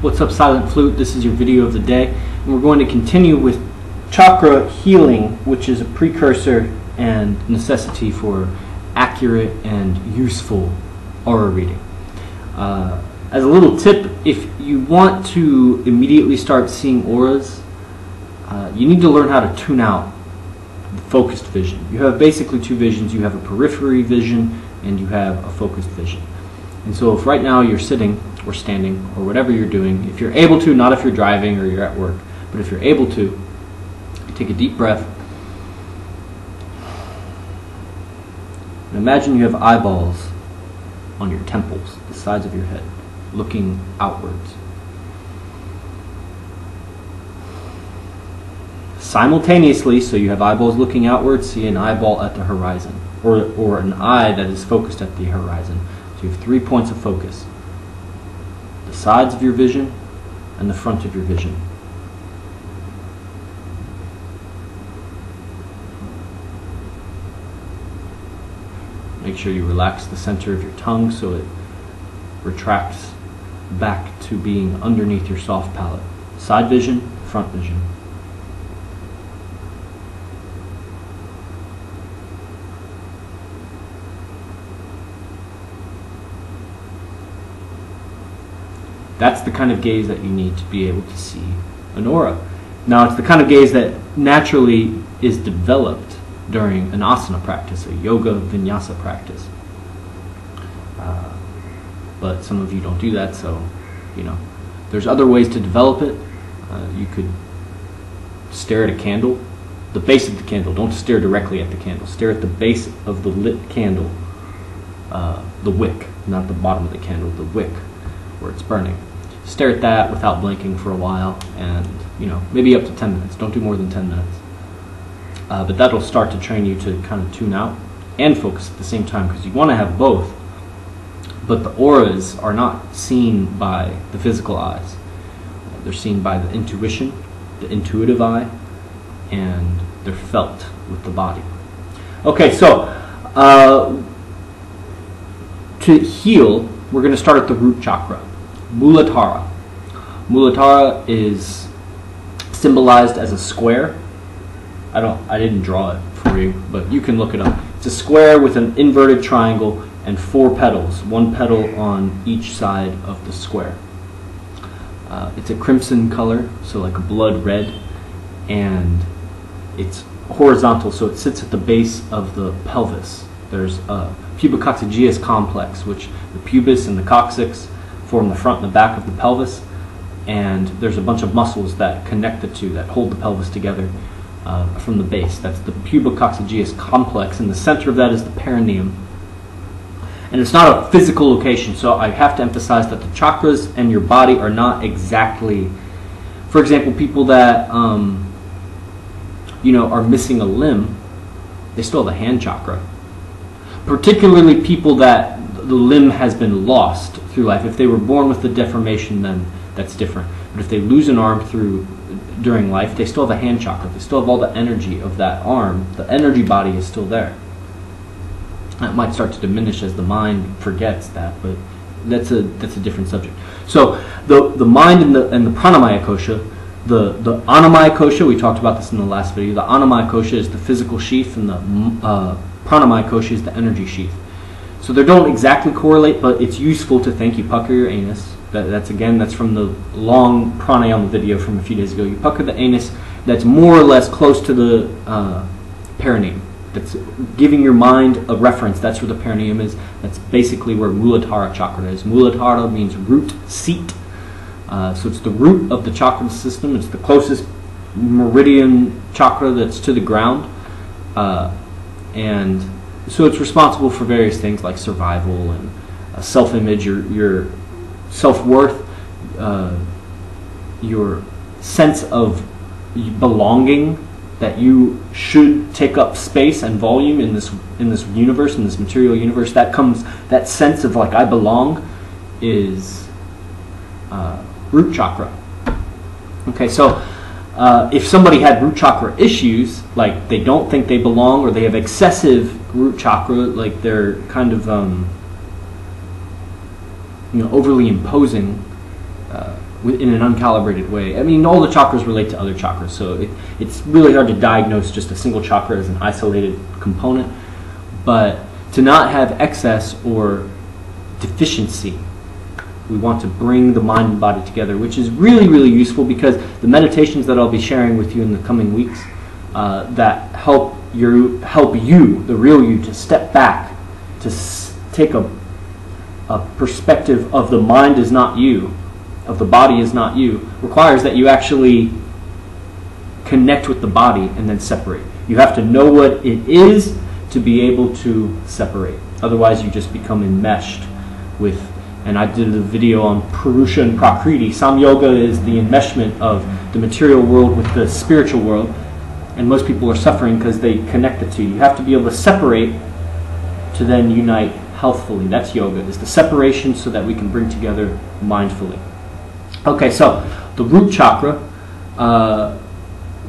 What's up, Silent Flute? This is your video of the day, and we're going to continue with chakra healing, which is a precursor and necessity for accurate and useful aura reading. As a little tip, if you want to immediately start seeing auras, you need to learn how to tune out the focused vision. You have basically two visions. You have a periphery vision and you have a focused vision. And so if right now you're sitting or standing or whatever you're doing, if you're able to, not if you're driving or you're at work, but if you're able to, take a deep breath and imagine you have eyeballs on your temples, the sides of your head, looking outwards. Simultaneously, so you have eyeballs looking outwards, see an eyeball at the horizon, or an eye that is focused at the horizon. So you have 3 points of focus: the sides of your vision and the front of your vision. Make sure you relax the center of your tongue so it retracts back to being underneath your soft palate. Side vision, front vision. That's the kind of gaze that you need to be able to see an aura. Now, it's the kind of gaze that naturally is developed during an asana practice, a yoga vinyasa practice. But some of you don't do that, so, there's other ways to develop it. You could stare at a candle, the base of the candle. Don't stare directly at the candle. Stare at the base of the lit candle, the wick, not the bottom of the candle, the wick where it's burning. Stare at that without blinking for a while, and maybe up to 10 minutes. Don't do more than 10 minutes. But that'll start to train you to kind of tune out and focus at the same time, because you want to have both. But the auras are not seen by the physical eyes. They're seen by the intuition, the intuitive eye, and they're felt with the body. Okay, so to heal, we're going to start at the root chakra, muladhara. Muladhara is symbolized as a square. I didn't draw it for you, but you can look it up. It's a square with an inverted triangle and 4 petals, 1 petal on each side of the square. It's a crimson color, so like a blood red, and it's horizontal, so it sits at the base of the pelvis. There's a pubococcygeus complex, which the pubis and the coccyx form the front and the back of the pelvis, and there's a bunch of muscles that connect the two, that hold the pelvis together from the base. That's the pubococcygeus complex, and the center of that is the perineum. And it's not a physical location, so I have to emphasize that the chakras and your body are not exactly, for example, people that are missing a limb, they still have a hand chakra. Particularly people that the limb has been lost through life. If they were born with the deformation, then that's different. But if they lose an arm during life, they still have a hand chakra. They still have all the energy of that arm. The energy body is still there. That might start to diminish as the mind forgets that, but that's a different subject. So the mind and the pranamaya kosha, the annamaya kosha, we talked about this in the last video. The annamaya kosha is the physical sheath, and the pranamaya kosha is the energy sheath. So they don't exactly correlate, but it's useful to think. You pucker your anus. That's from the long pranayama video from a few days ago. You pucker the anus. That's more or less close to the perineum. That's giving your mind a reference. That's where the perineum is. That's basically where muladhara chakra is. Muladhara means root, seat. So it's the root of the chakra system. It's the closest meridian chakra that's to the ground. And so it's responsible for various things like survival and self-image, your self-worth, your sense of belonging, that you should take up space and volume in this universe, in this material universe. That sense of like I belong is root chakra. Okay, so if somebody had root chakra issues, like they don't think they belong, or they have excessive root chakra, like they're kind of overly imposing in an uncalibrated way. I mean, all the chakras relate to other chakras, so it's really hard to diagnose just a single chakra as an isolated component. But to not have excess or deficiency, we want to bring the mind and body together, which is really, really useful, because the meditations that I'll be sharing with you in the coming weeks that help you, the real you, to step back, to take a perspective of the mind is not you, of the body is not you, requires that you actually connect with the body and then separate. You have to know what it is to be able to separate. Otherwise you just become enmeshed with, and I did a video on Purusha and Prakriti. Samyoga is the enmeshment of the material world with the spiritual world, and most people are suffering because they connect the two. You have to be able to separate to then unite healthfully. That's yoga, is the separation so that we can bring together mindfully. Okay, so the root chakra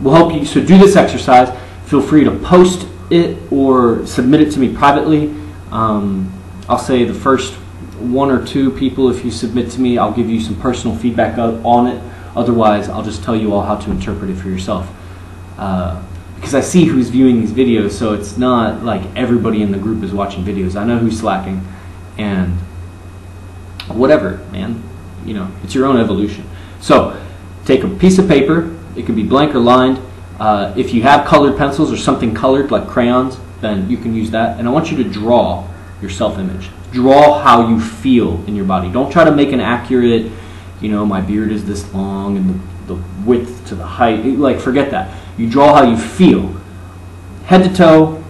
will help you. So do this exercise. Feel free to post it or submit it to me privately. I'll say the first 1 or 2 people, if you submit to me, I'll give you some personal feedback on it. Otherwise, I'll just tell you all how to interpret it for yourself. Because I see who's viewing these videos, so it's not like everybody in the group is watching videos. I know who's slacking, and whatever, man. You know, it's your own evolution. So, take a piece of paper. It could be blank or lined. If you have colored pencils or something colored like crayons, then you can use that. And I want you to draw your self-image. Draw how you feel in your body. Don't try to make an accurate, you know, my beard is this long and the width to the height. Like, forget that. You draw how you feel. Head to toe,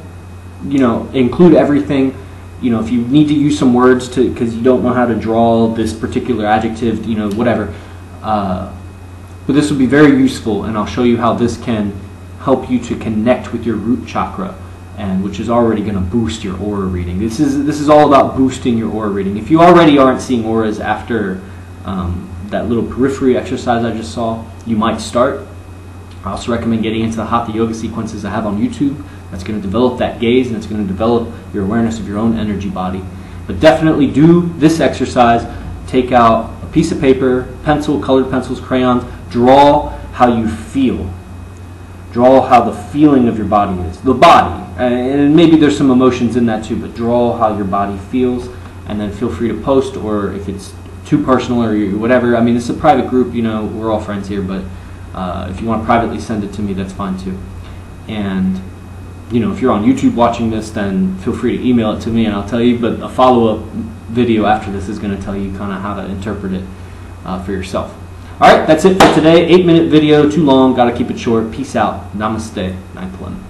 you know, include everything. You know, if you need to use some words to, because you don't know how to draw this particular adjective, you know, whatever. But this will be very useful, and I'll show you how this can help you to connect with your root chakra, and which is already going to boost your aura reading. This is all about boosting your aura reading. If you already aren't seeing auras after that little periphery exercise I just saw, you might start. I also recommend getting into the Hatha Yoga sequences I have on YouTube. That's going to develop that gaze, and it's going to develop your awareness of your own energy body. But definitely do this exercise. Take out a piece of paper, pencil, colored pencils, crayons. Draw how you feel. Draw how the feeling of your body is. The body. And maybe there's some emotions in that too, but draw how your body feels, and then feel free to post, or if it's too personal or whatever. I mean, it's a private group, you know, we're all friends here, but if you want to privately send it to me, that's fine too. And, you know, if you're on YouTube watching this, then feel free to email it to me and I'll tell you, but a follow-up video after this is going to tell you kind of how to interpret it for yourself. Alright, that's it for today. 8-minute video, too long, got to keep it short. Peace out. Namaste. 9th one.